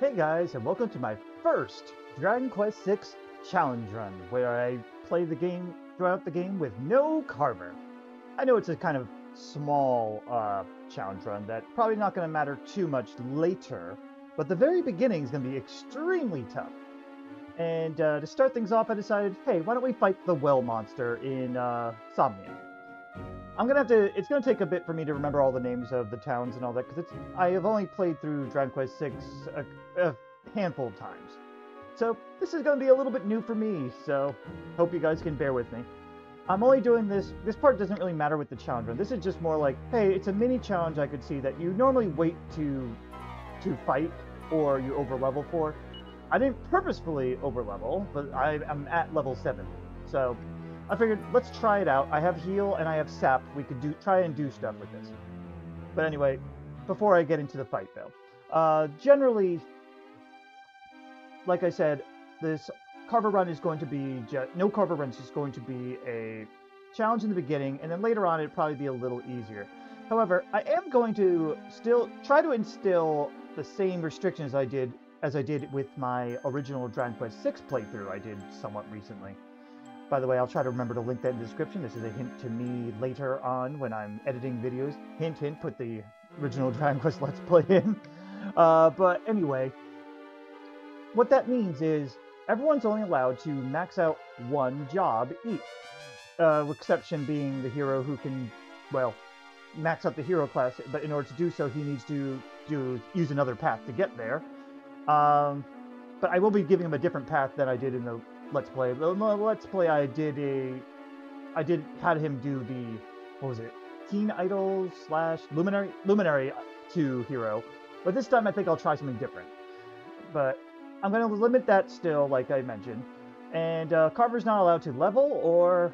Hey guys, and welcome to my first Dragon Quest VI challenge run, where I play the game throughout the game with no Carver. I know it's a kind of small challenge run that probably not going to matter too much later, but the very beginning is going to be extremely tough. And to start things off, I decided, hey, why don't we fight the well monster in Somnia? I'm gonna have to. It's gonna take a bit for me to remember all the names of the towns and all that, because I have only played through Dragon Quest VI a handful of times, so this is gonna be a little bit new for me. So hope you guys can bear with me. I'm only doing this. This part doesn't really matter with the challenge run. This is just more like, hey, it's a mini challenge I could see that you normally wait to fight or you over level for. I didn't purposefully over level, but I'm at level 7, so. I figured, let's try it out. I have heal and I have sap. We could try and do stuff with this. But anyway, before I get into the fight though, generally, like I said, this Carver run is going to be no Carver runs is going to be a challenge in the beginning, and then later on it'd probably be a little easier. However, I am going to still try to instill the same restrictions as I did with my original Dragon Quest VI playthrough I did somewhat recently. By the way, I'll try to remember to link that in the description. This is a hint to me later on when I'm editing videos. Hint, hint, put the original Dragon Quest Let's Play in. But anyway, what that means is everyone's only allowed to max out one job each. Exception being the hero who can, well, max out the hero class, but in order to do so, he needs to use another path to get there. But I will be giving him a different path than I did in the Let's Play. Let's Play I had him do the, what was it, Teen Idol / Luminary to hero. But this time I think I'll try something different. But I'm going to limit that still, like I mentioned. And Carver's not allowed to level or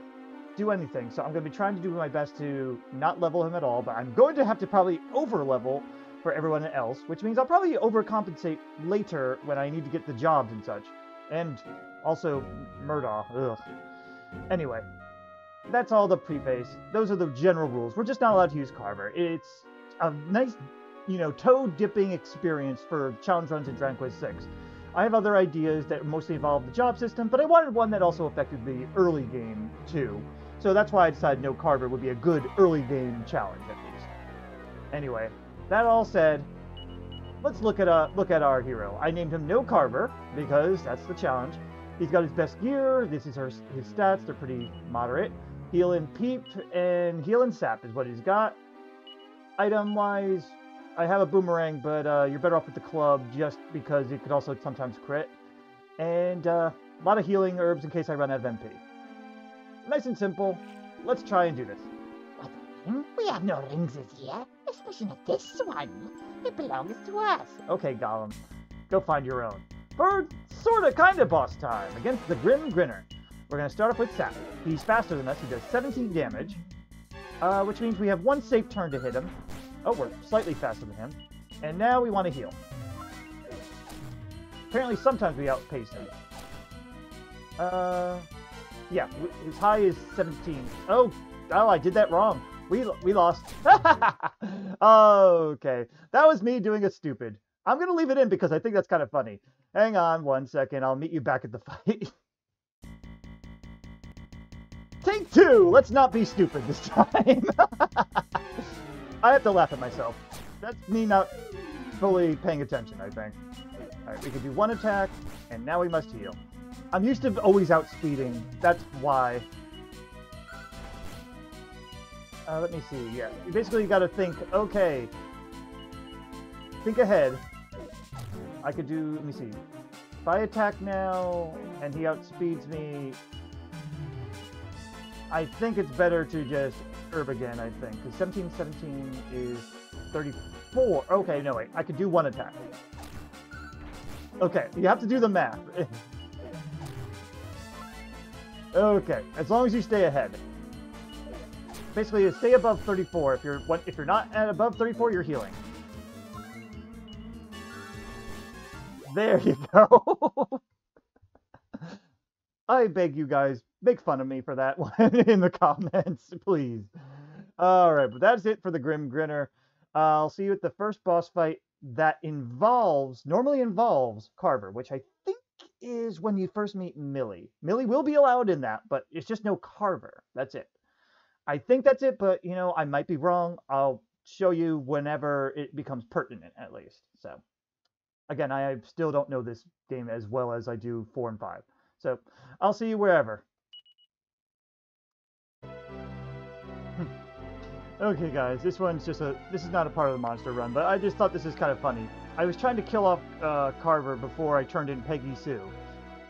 do anything, so I'm going to be trying to do my best to not level him at all, but I'm going to have to probably over-level for everyone else, which means I'll probably overcompensate later when I need to get the jobs and such. And also, Murdaw. Ugh. Anyway, that's all the preface. Those are the general rules. We're just not allowed to use Carver. It's a nice, toe-dipping experience for challenge runs in Dragon Quest VI. I have other ideas that mostly involve the job system, but I wanted one that also affected the early game, too. So that's why I decided no Carver would be a good early game challenge, at least. Anyway, that all said, let's look at our hero. I named him No Carver because that's the challenge. He's got his best gear. This is his stats. They're pretty moderate. Heal and Peep and Heal and Sap is what he's got. Item-wise, I have a boomerang, but you're better off with the club just because it could also sometimes crit. And a lot of healing herbs in case I run out of MP. Nice and simple. Let's try and do this. What? We have no rings here, especially not this one. It belongs to us. Okay, Gollum. Go find your own. For sorta kinda boss time against the Grim Grinner. We're gonna start off with Sap. He's faster than us. He does 17 damage, which means we have one safe turn to hit him. Oh, we're slightly faster than him. And now we want to heal. Apparently, sometimes we outpace him. Yeah, his high is 17. Oh, I did that wrong. We lost. Okay, that was me doing a stupid. I'm gonna leave it in because I think that's kind of funny. Hang on 1 second. I'll meet you back at the fight. Take 2. Let's not be stupid this time. I have to laugh at myself. That's me not fully paying attention, I think. Alright, we can do one attack, and now we must heal. I'm used to always outspeeding. That's why. Let me see. Yeah, you basically got to think, okay. Think ahead. I could do, let me see. If I attack now, and he outspeeds me, I think it's better to just herb again, I think. Because 17 is 34. Okay, no, wait. I could do one attack. Okay, you have to do the math. Okay, as long as you stay ahead. Basically, stay above 34. If you're not at above 34, you're healing. There you go. I beg you guys, make fun of me for that one in the comments, please. All right, but that's it for the Grim Grinner. I'll see you at the first boss fight that normally involves Carver, which I think is when you first meet Millie. Millie will be allowed in that, but it's just no Carver. That's it. I think that's it, but, you know, I might be wrong. I'll show you whenever it becomes pertinent, at least. So, again, I still don't know this game as well as I do 4 and 5. So, I'll see you wherever. Okay, guys, this is not a part of the monster run, but I just thought this is kind of funny. I was trying to kill off Carver before I turned in Peggy Sue.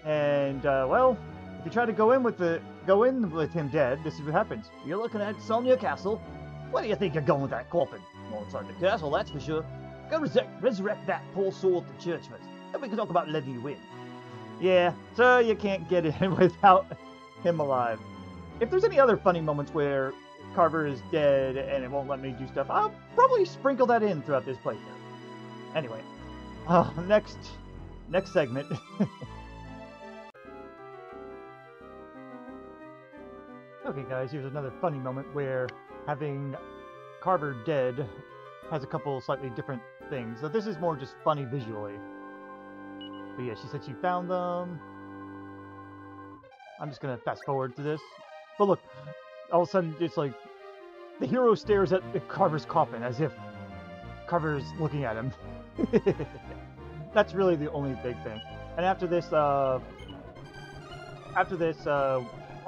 And, well, if you try to go in with him dead, this is what happens. You're looking at Sonia Castle. Where do you think you're going with that coffin? Not inside the castle, that's for sure. Go resurrect that poor soul at the church first, and we can talk about letting you in. Yeah, so you can't get in without him alive. If there's any other funny moments where Carver is dead and it won't let me do stuff, I'll probably sprinkle that in throughout this playthrough. Anyway, next segment. Okay, guys, here's another funny moment where having Carver dead has a couple slightly different things. So this is more just funny visually. But yeah, she said she found them. I'm just gonna fast forward to this. But look, all of a sudden it's like the hero stares at Carver's coffin as if Carver's looking at him. That's really the only big thing. And after this, all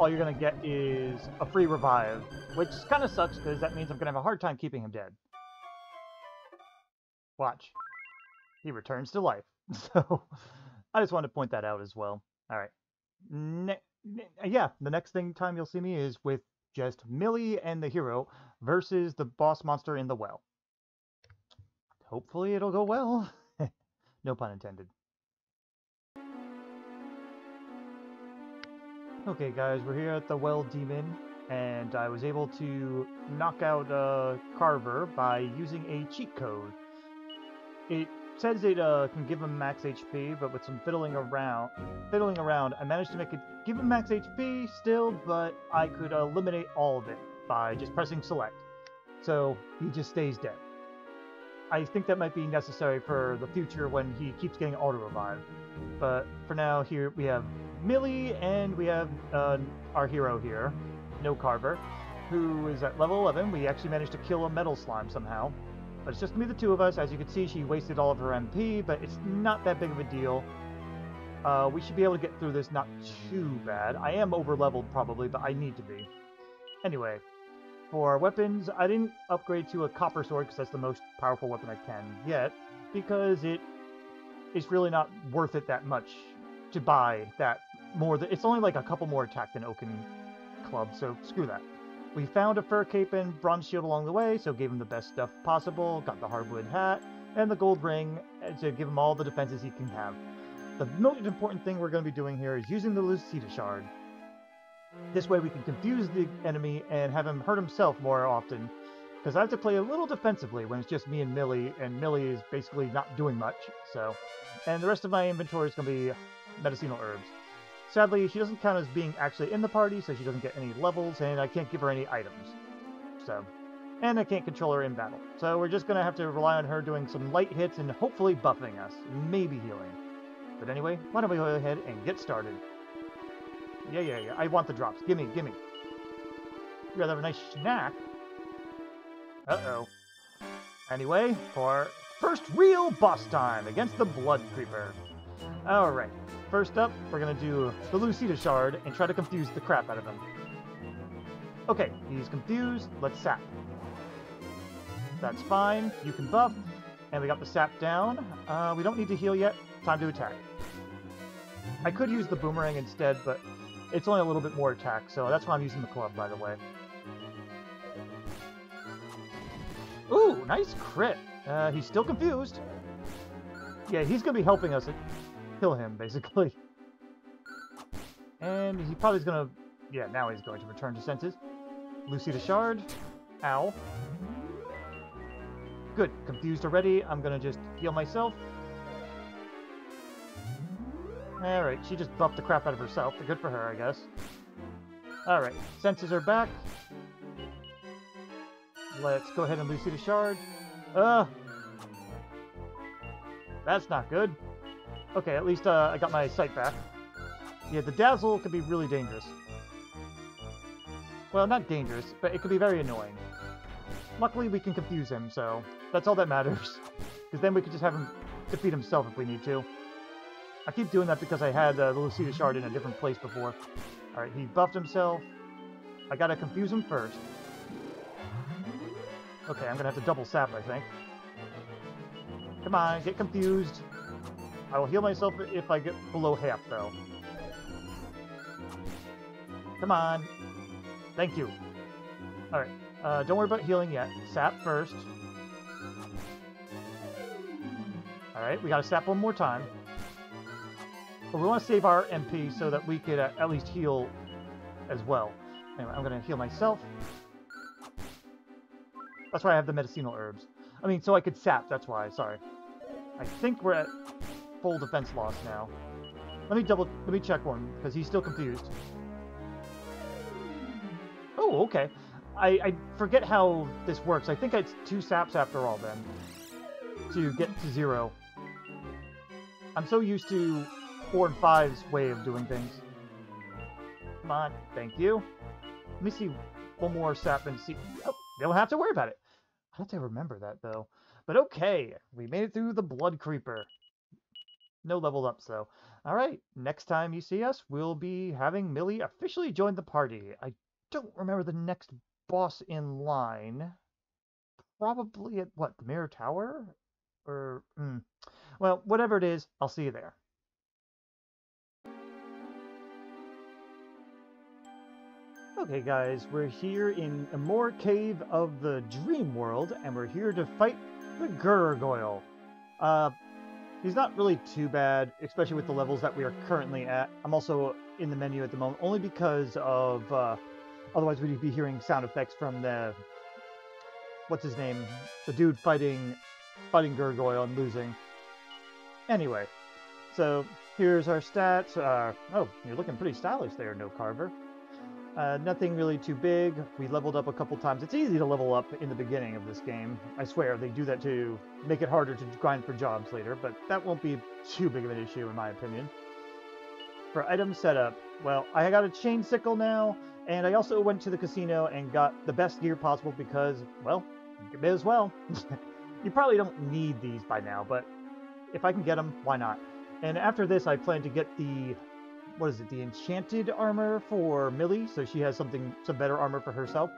you're gonna get is a free revive, which kind of sucks because that means I'm gonna have a hard time keeping him dead. Watch, he returns to life. So I just wanted to point that out as well. All right, yeah, the next time you'll see me is with just Millie and the hero versus the boss monster in the well. Hopefully it'll go well. No pun intended. Okay, guys, we're here at the Well Demon, and I was able to knock out Carver by using a cheat code. It says it can give him max HP, but with some fiddling around, I managed to make it give him max HP still, but I could eliminate all of it by just pressing select. So he just stays dead. I think that might be necessary for the future when he keeps getting auto-revived. But for now, here we have Millie, and we have our hero here, no Carver, who is at level 11. We actually managed to kill a metal slime somehow. But it's just going to be the two of us. As you can see, she wasted all of her MP, but it's not that big of a deal. We should be able to get through this not too bad. I am over-leveled probably, but I need to be. Anyway, for weapons, I didn't upgrade to a copper sword because that's the most powerful weapon I can yet, because it's really not worth it that much to buy that more. It's only like a couple more attack than Oaken Club, so screw that. We found a fur cape and bronze shield along the way, so gave him the best stuff possible, got the hardwood hat, and the gold ring to give him all the defenses he can have. The most important thing we're going to be doing here is using the Lucida shard. This way we can confuse the enemy and have him hurt himself more often, because I have to play a little defensively when it's just me and Millie is basically not doing much, so. And the rest of my inventory is going to be medicinal herbs. Sadly, she doesn't count as being actually in the party, so she doesn't get any levels, and I can't give her any items. So, and I can't control her in battle. So we're just going to have to rely on her doing some light hits and hopefully buffing us, maybe healing. But anyway, why don't we go ahead and get started. Yeah, I want the drops. Gimme. You rather have a nice snack. Uh-oh. Anyway, for first real boss time against the Blood Creeper. Alright, first up, we're going to do the Lucida shard and try to confuse the crap out of him. Okay, he's confused. Let's sap. That's fine. You can buff. And we got the sap down. We don't need to heal yet. Time to attack. I could use the boomerang instead, but it's only a little bit more attack, so that's why I'm using the club, by the way. Ooh, nice crit. He's still confused. Yeah, he's going to be helping us kill him, basically. And he probably is going to... Yeah, now he's going to return to senses. Lucida shard. Ow. Good. Confused already. I'm going to just heal myself. Alright, she just buffed the crap out of herself. Good for her, I guess. Alright, senses are back. Let's go ahead and Lucida shard. That's not good. Okay, at least I got my sight back. Yeah, the dazzle could be really dangerous. Well, not dangerous, but it could be very annoying. Luckily, we can confuse him, so that's all that matters. Because then we could just have him defeat himself if we need to. I keep doing that because I had the Lucida shard in a different place before. Alright, he buffed himself. I gotta confuse him first. Okay, I'm gonna have to double sap, I think. Come on, get confused. I will heal myself if I get below half, though. Come on. Thank you. Alright, don't worry about healing yet. Sap first. Alright, we gotta sap one more time. But we want to save our MP so that we could at least heal as well. Anyway, I'm gonna heal myself. That's why I have the medicinal herbs. I mean, so I could sap, that's why, sorry. I think we're at full defense loss now. Let me check one, because he's still confused. Oh, okay. I forget how this works. I think it's 2 saps after all, then, to get to 0. I'm so used to 4 and 5's way of doing things. Come on, thank you. Let me see one more sap and see. Oh, they don't have to worry about it. I have to remember that, though. But okay, we made it through the Blood Creeper. No leveled ups, though. Alright, next time you see us, we'll be having Millie officially join the party. I don't remember the next boss in line. Probably at, what, the Mirror Tower? Or, well, whatever it is, I'll see you there. Okay guys, we're here in Amor Cave of the Dream World, and we're here to fight the Grrgoyle. He's not really too bad, especially with the levels that we are currently at. I'm also in the menu at the moment, only because of, otherwise we'd be hearing sound effects from the, what's his name? The dude fighting Grrgoyle and losing. Anyway, so here's our stats. Oh, you're looking pretty stylish there, No Carver. Nothing really too big. We leveled up a couple times. It's easy to level up in the beginning of this game. I swear, they do that to make it harder to grind for jobs later, but that won't be too big of an issue in my opinion. For item setup, well, I got a chain sickle now, and I also went to the casino and got the best gear possible because, well, you may as well. You probably don't need these by now, but if I can get them, why not? And after this, I plan to get the, what is it, the enchanted armor for Millie, so she has some better armor for herself.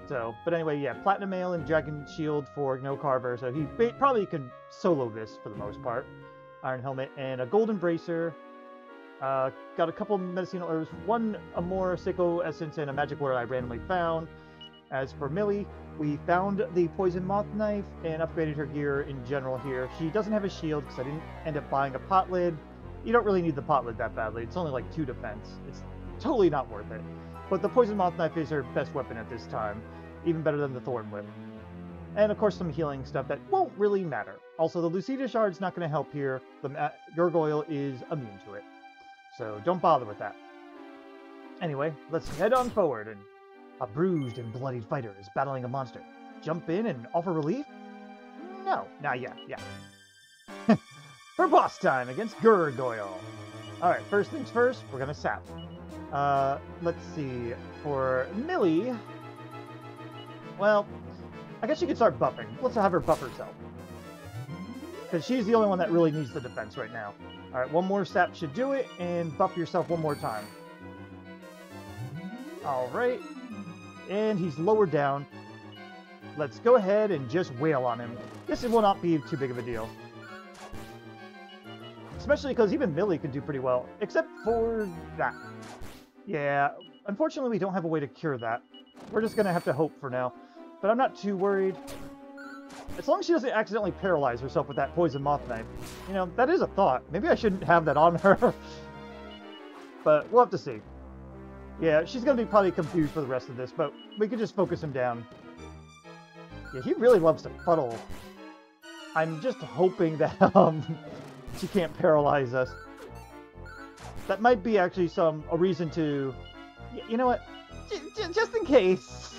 So, but anyway, yeah, Platinum Mail and Dragon Shield for No Carver, so he probably can solo this for the most part. Iron Helmet and a Golden Bracer. Got a couple medicinal herbs, one Amor Seiko Essence and a Magic Word I randomly found. As for Millie, we found the Poison Moth Knife and upgraded her gear in general here. She doesn't have a shield because I didn't end up buying a pot lid. You don't really need the pot lid that badly. It's only like 2 defense. It's totally not worth it. But the Poison Moth Knife is her best weapon at this time. Even better than the Thorn Whip. And of course some healing stuff that won't really matter. Also, the Lucida Shard's not going to help here. The Grrgoyle is immune to it. So don't bother with that. Anyway, let's head on forward. And a bruised and bloodied fighter is battling a monster. Jump in and offer relief? No, not yet. Yeah. For boss time against Grrgoyle. Alright, first things first, we're gonna sap. Let's see. For Millie, well, I guess she could start buffing. Let's have her buff herself. Because she's the only one that really needs the defense right now. Alright, one more sap should do it, and buff yourself one more time. Alright. And he's lowered down. Let's go ahead and just wail on him. This will not be too big of a deal. Especially because even Millie can do pretty well, except for that. Yeah, unfortunately we don't have a way to cure that. We're just going to have to hope for now. But I'm not too worried. As long as she doesn't accidentally paralyze herself with that Poison Moth Knife. You know, that is a thought. Maybe I shouldn't have that on her. But we'll have to see. Yeah, she's going to be probably confused for the rest of this, but we could just focus him down. Yeah, he really loves to fuddle. I'm just hoping that she can't paralyze us. That might be actually a reason to... You know what? Just in case.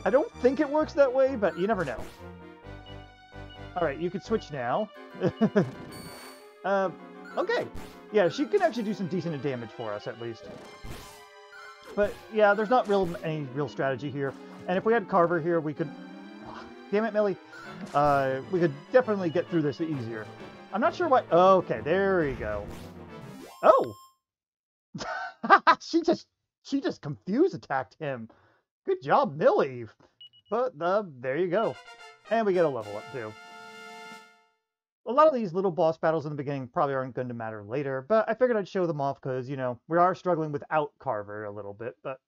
I don't think it works that way, but you never know. Alright, you can switch now. Okay. Yeah, she can actually do some decent damage for us, at least. But, yeah, there's not any real strategy here. And if we had Carver here, we could... Damn it, Millie. We could definitely get through this easier. I'm not sure why... Oh, okay, there we go. Oh! She just confuse attacked him. Good job, Millie. But, there you go. And we get a level up, too. A lot of these little boss battles in the beginning probably aren't going to matter later, but I figured I'd show them off because, you know, we are struggling without Carver a little bit, but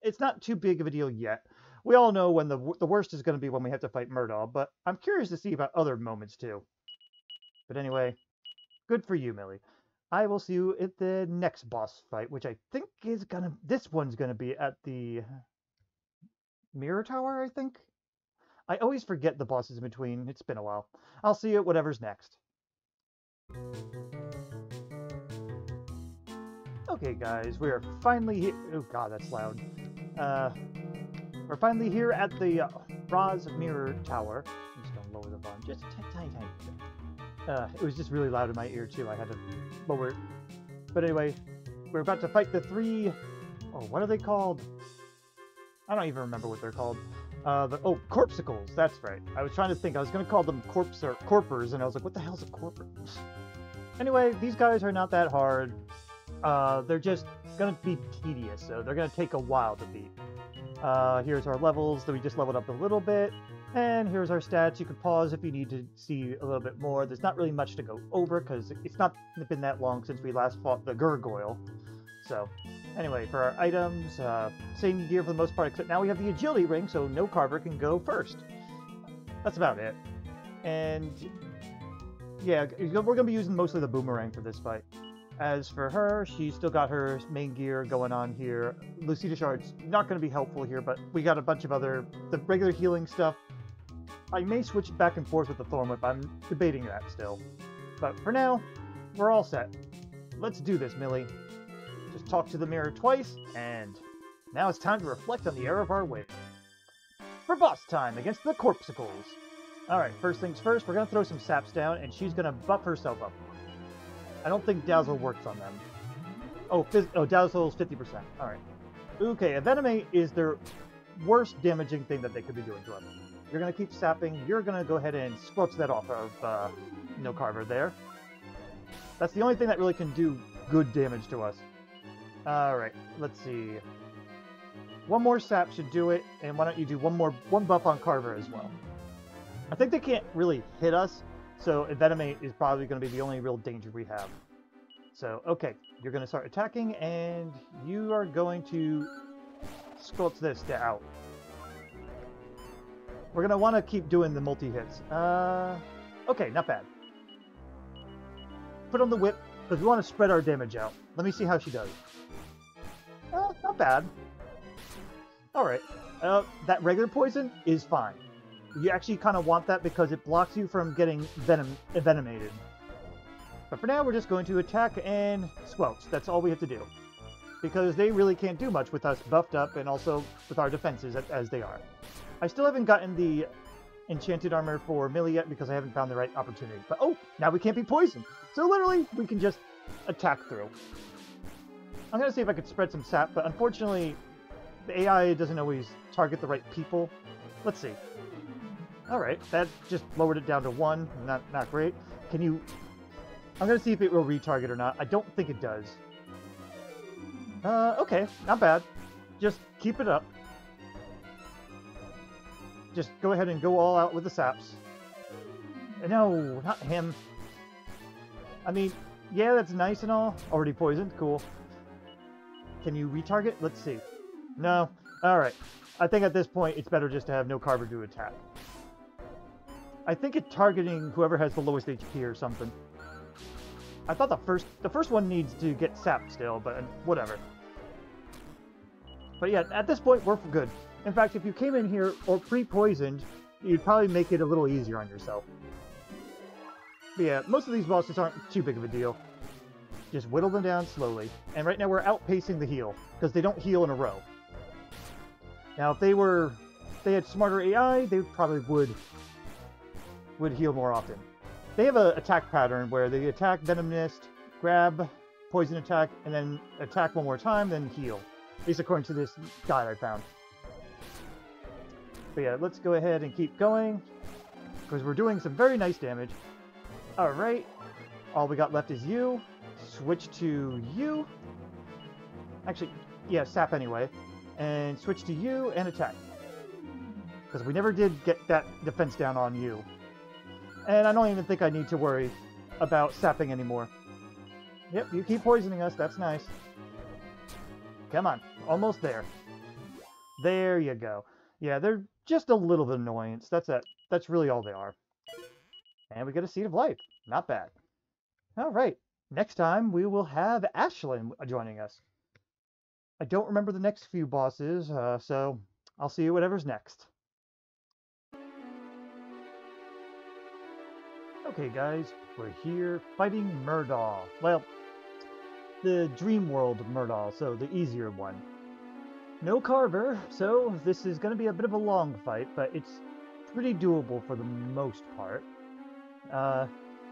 it's not too big of a deal yet. We all know when the worst is going to be when we have to fight Murdaw, but I'm curious to see about other moments too. But anyway, good for you, Millie. I will see you at the next boss fight, which I think is this one's gonna be at the Mirror Tower, I think? I always forget the bosses in between. It's been a while. I'll see you at whatever's next. Okay, guys, we are finally here. Oh, God, that's loud. We're finally here at the Roz Mirror Tower. I'm just going to lower the volume just a tiny bit. It was just really loud in my ear, too. I had to lower it. But anyway, we're about to fight the three... Oh, what are they called? I don't even remember what they're called. Corpsickles, that's right. I was trying to think. I was going to call them Corpers, and I was like, what the hell's a Corper? Anyway, these guys are not that hard. They're just going to be tedious, so they're going to take a while to beat. Here's our levels that we just leveled up a little bit. And here's our stats. You can pause if you need to see a little bit more. There's not really much to go over, because it's not been that long since we last fought the Grrgoyle. So... Anyway, for our items, same gear for the most part, except now we have the agility ring, so no Carver can go first. That's about it. And, yeah, we're going to be using mostly the boomerang for this fight. As for her, she's still got her main gear going on here. Lucida Shard's not going to be helpful here, but we got a bunch of the regular healing stuff. I may switch back and forth with the Thorn Whip. I'm debating that still. But for now, we're all set. Let's do this, Millie. Just talk to the mirror twice, and now it's time to reflect on the error of our ways. For boss time against the Corpsickles. Alright, first things first, we're going to throw some saps down, and she's going to buff herself up. I don't think Dazzle works on them. Oh, Dazzle's 50%. Alright. Okay, Envenomate is their worst damaging thing that they could be doing to us. You're going to keep sapping, you're going to go ahead and squelch that off of no Carver there. That's the only thing that really can do good damage to us. Alright, let's see. One more sap should do it, and why don't you do one buff on Carver as well. I think they can't really hit us, so Envenomate is probably going to be the only real danger we have. So, okay, you're going to start attacking, and you are going to sculpt this out. We're going to want to keep doing the multi-hits. Okay, not bad. Put on the whip, because we want to spread our damage out. Let me see how she does. Not bad. Alright. That regular poison is fine. You actually kind of want that because it blocks you from getting envenomated. But for now, we're just going to attack and squelch. That's all we have to do. Because they really can't do much with us buffed up and also with our defenses as they are. I still haven't gotten the enchanted armor for Millie yet because I haven't found the right opportunity. But oh, now we can't be poisoned. So literally, we can just attack through. I'm going to see if I could spread some sap, but unfortunately, the AI doesn't always target the right people. Let's see. Alright, that just lowered it down to 1. Not great. Can you... I'm going to see if it will retarget or not. I don't think it does. Okay, not bad. Just keep it up. Just go ahead and go all out with the saps. No, not him. I mean, yeah, that's nice and all. Already poisoned, cool. Can you retarget? Let's see. No. Alright. I think at this point, it's better just to have no Carver do attack. I think it's targeting whoever has the lowest HP or something. I thought the first one needs to get sapped still, but whatever. But yeah, at this point, we're good. In fact, if you came in here or pre-poisoned, you'd probably make it a little easier on yourself. But yeah, most of these bosses aren't too big of a deal. Just whittle them down slowly. And right now we're outpacing the heal, because they don't heal in a row. Now, if they had smarter AI, they probably would would heal more often. They have an attack pattern where they attack, Venom Mist, grab, poison attack, and then attack one more time, then heal. At least according to this guide I found. But yeah, let's go ahead and keep going, because we're doing some very nice damage. Alright, all we got left is you. Switch to you. Actually, yeah, sap anyway. And switch to you and attack. Because we never did get that defense down on you. And I don't even think I need to worry about sapping anymore. Yep, you keep poisoning us, that's nice. Come on, almost there. There you go. Yeah, they're just a little bit annoyance. That's it. That's really all they are. And we get a Seed of Life. Not bad. Alright, next time we will have Ashlyn joining us. I don't remember the next few bosses, so I'll see you whatever's next. Okay guys, we're here fighting Murdaw. Well, the Dream World Murdaw, so the easier one. No Carver, so this is going to be a bit of a long fight, but it's pretty doable for the most part.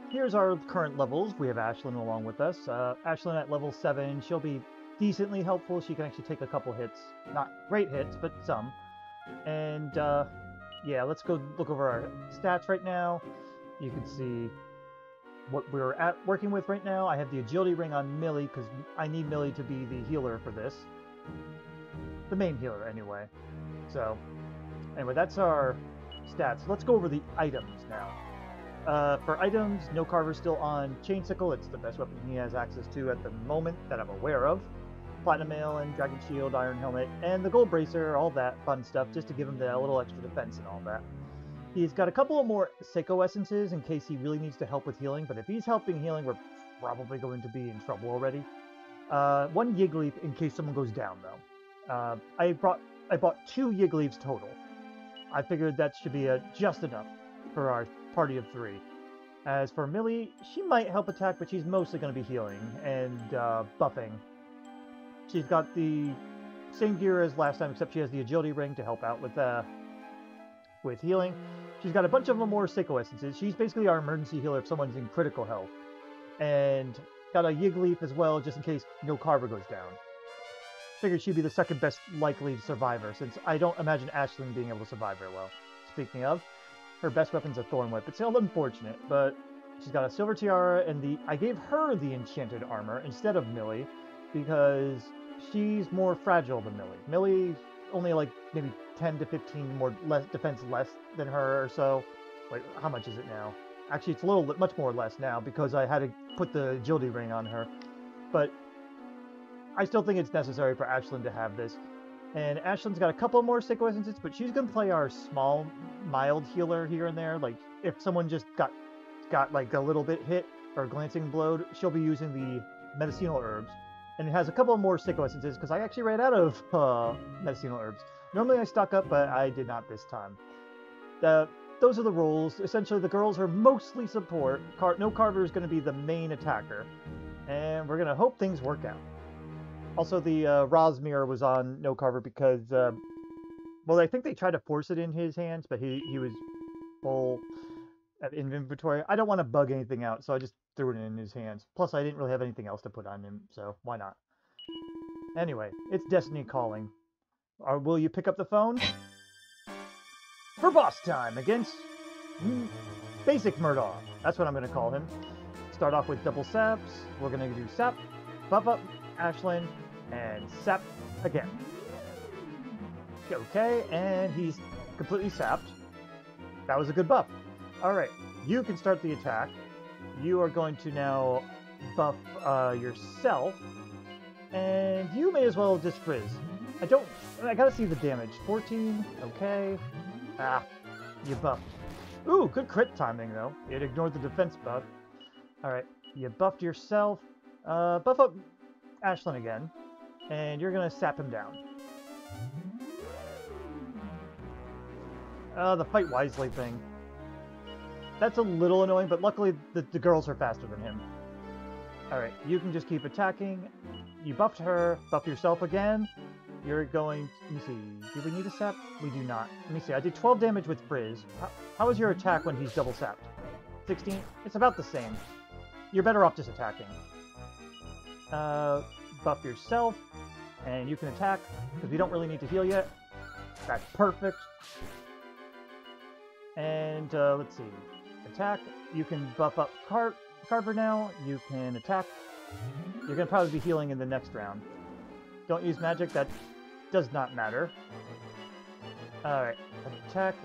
Here's our current levels. We have Ashlyn along with us. Ashlyn at level 7, she'll be decently helpful. She can actually take a couple hits. Not great hits, but some. And yeah, let's go look over our stats right now. You can see what we're working with right now. I have the agility ring on Millie because I need Millie to be the healer for this. The main healer, anyway. So, anyway, that's our stats. Let's go over the items now. For items, no Carver still on Chainsicle. It's the best weapon he has access to at the moment that I'm aware of. Platinum Mail and Dragon Shield, Iron Helmet, and the Gold Bracer, all that fun stuff, just to give him the little extra defense and all that. He's got a couple of more Sicko Essences in case he really needs to help with healing, but if he's helping healing, we're probably going to be in trouble already. One Yiggleaf in case someone goes down, though. I bought 2 Yiggleafs total. I figured that should be just enough for our party of 3. As for Millie, she might help attack, but she's mostly going to be healing and buffing. She's got the same gear as last time, except she has the agility ring to help out with healing. She's got a bunch of more Sicko Essences. She's basically our emergency healer if someone's in critical health. And got a Yiggleaf as well, just in case no Carver goes down. Figured she'd be the second best likely survivor, since I don't imagine Ashlyn being able to survive very well. Speaking of, her best weapon's a Thorn Whip. It's a little unfortunate, but she's got a Silver Tiara, and I gave her the Enchanted Armor instead of Millie, because she's more fragile than Millie. Millie's only like maybe 10 to 15 more defense less than her or so. Wait, how much is it now? Actually, it's a little much more less now because I had to put the agility ring on her. But I still think it's necessary for Ashlyn to have this. And Ashlyn's got a couple more Sicko Essences, but she's going to play our small, mild healer here and there. Like, if someone just got like a little bit hit or glancing blowed, she'll be using the medicinal herbs. And it has a couple more Sicko Essences because I actually ran out of medicinal herbs. Normally I stock up, but I did not this time. Those are the roles. Essentially, the girls are mostly support. No Carver is going to be the main attacker. And we're going to hope things work out. Also, the Rosmir was on No Carver because, well, I think they tried to force it in his hands, but he was full of inventory. I don't want to bug anything out, so I just threw it in his hands. Plus, I didn't really have anything else to put on him, so why not? Anyway, it's Destiny calling. Or will you pick up the phone? For boss time against Basic Murdaw. That's what I'm going to call him. Start off with double saps. We're going to do sap, buff up Ashlyn, and sap again. Okay, and he's completely sapped. That was a good buff. Alright, you can start the attack. You are going to now buff yourself, and you may as well just frizz. I gotta see the damage. 14, okay. Ah, you buffed. Ooh, good crit timing though. It ignored the defense buff. Alright, you buffed yourself. Buff up Ashlyn again, and you're gonna sap him down. The fight wisely thing. That's a little annoying, but luckily the girls are faster than him. Alright, you can just keep attacking. You buffed her, buff yourself again. you're going... Let me see. Do we need a sap? We do not. Let me see. I did 12 damage with Frizz. How is your attack when he's double sapped? 16? It's about the same. You're better off just attacking. Buff yourself, and you can attack, because we don't really need to heal yet. That's perfect. And, let's see. Attack. You can buff up Carver now. You can attack. You're going to probably be healing in the next round. Don't use magic. That does not matter. Alright. Attack.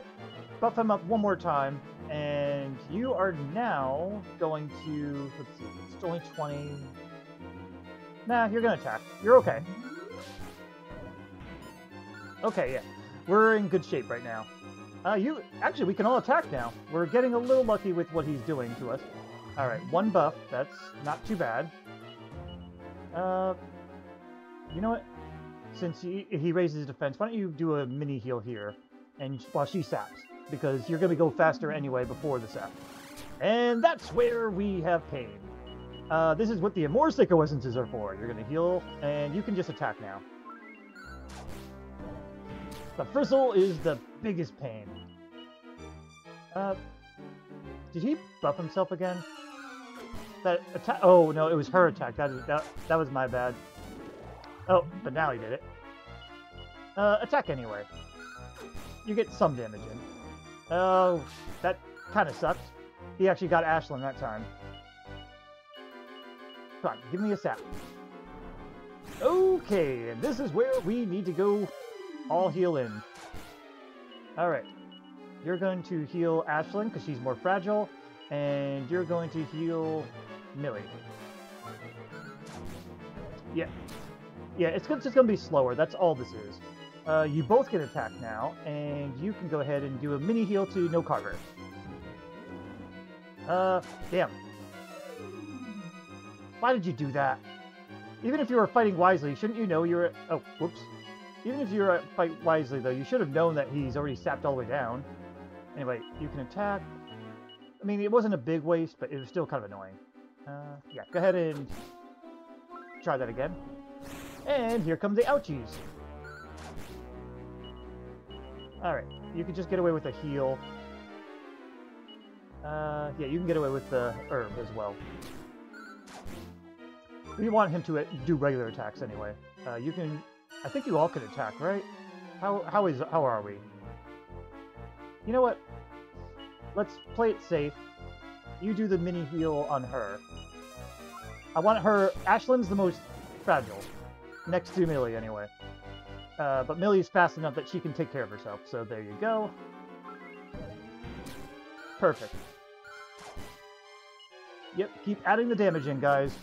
Buff him up one more time. And you are now going to... Let's see. It's only 20... Nah, you're going to attack. You're okay. Okay, yeah. We're in good shape right now. Actually, we can all attack now. We're getting a little lucky with what he's doing to us. Alright, one buff. That's not too bad. You know what? Since he raises his defense, why don't you do a mini heal here, and while she saps, because you're going to go faster anyway before the sap. And that's where we have pain. This is what the Amor Sticker Essences are for. You're going to heal, and you can just attack now. The Frizzle is the biggest pain. Did he buff himself again? That attack? Oh no, it was her attack. That was my bad. Oh, but now he did it. Attack anyway. You get some damage in. Oh, that kind of sucked. He actually got Ashlyn that time. Come on, give me a sap. Okay, and this is where we need to go all heal in. Alright. You're going to heal Ashlyn because she's more fragile, and you're going to heal Millie. Yeah. Yeah, it's just going to be slower. That's all this is. You both get attacked now, and you can go ahead and do a mini heal to no Carver. Damn. Why did you do that? Even if you were fighting wisely, shouldn't you know you're... Oh, whoops. Even if you're fight wisely, though, you should have known that he's already sapped all the way down. Anyway, you can attack. I mean, it wasn't a big waste, but it was still kind of annoying. Yeah, go ahead and try that again. And here come the ouchies. Alright, you can just get away with a heal. Yeah, you can get away with the herb as well. We want him to do regular attacks anyway. You can... I think you all can attack, right? How are we? You know what? Let's play it safe. You do the mini heal on her. I want her... Ashlyn's the most fragile. Next to Millie, anyway. But Millie's fast enough that she can take care of herself. So there you go. Perfect. Yep, keep adding the damage in, guys.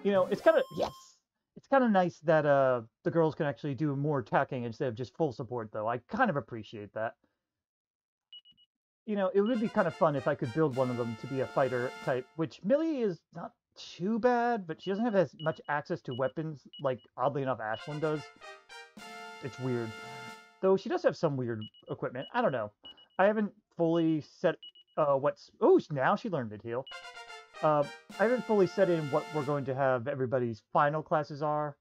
You know, it's kind of... Yes. It's kind of nice that the girls can actually do more attacking instead of just full support, though. I kind of appreciate that. You know, it would be kind of fun if I could build one of them to be a fighter type, which Millie is not too bad, but she doesn't have as much access to weapons like, oddly enough, Ashlyn does. It's weird. Though she does have some weird equipment. I don't know. I haven't fully set what's... Oh, now she learned mid-heal. I haven't fully set in what we're going to have everybody's final classes are.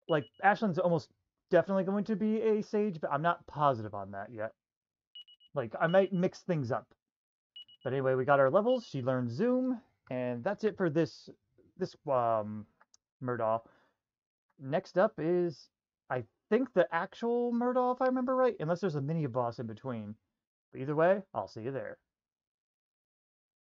Like, Ashlyn's almost definitely going to be a sage, but I'm not positive on that yet. Like, I might mix things up. But anyway, we got our levels. She learned Zoom, and that's it for this Murdaw. Next up is, I think, the actual Murdaw, if I remember right, unless there's a mini boss in between. But either way, I'll see you there.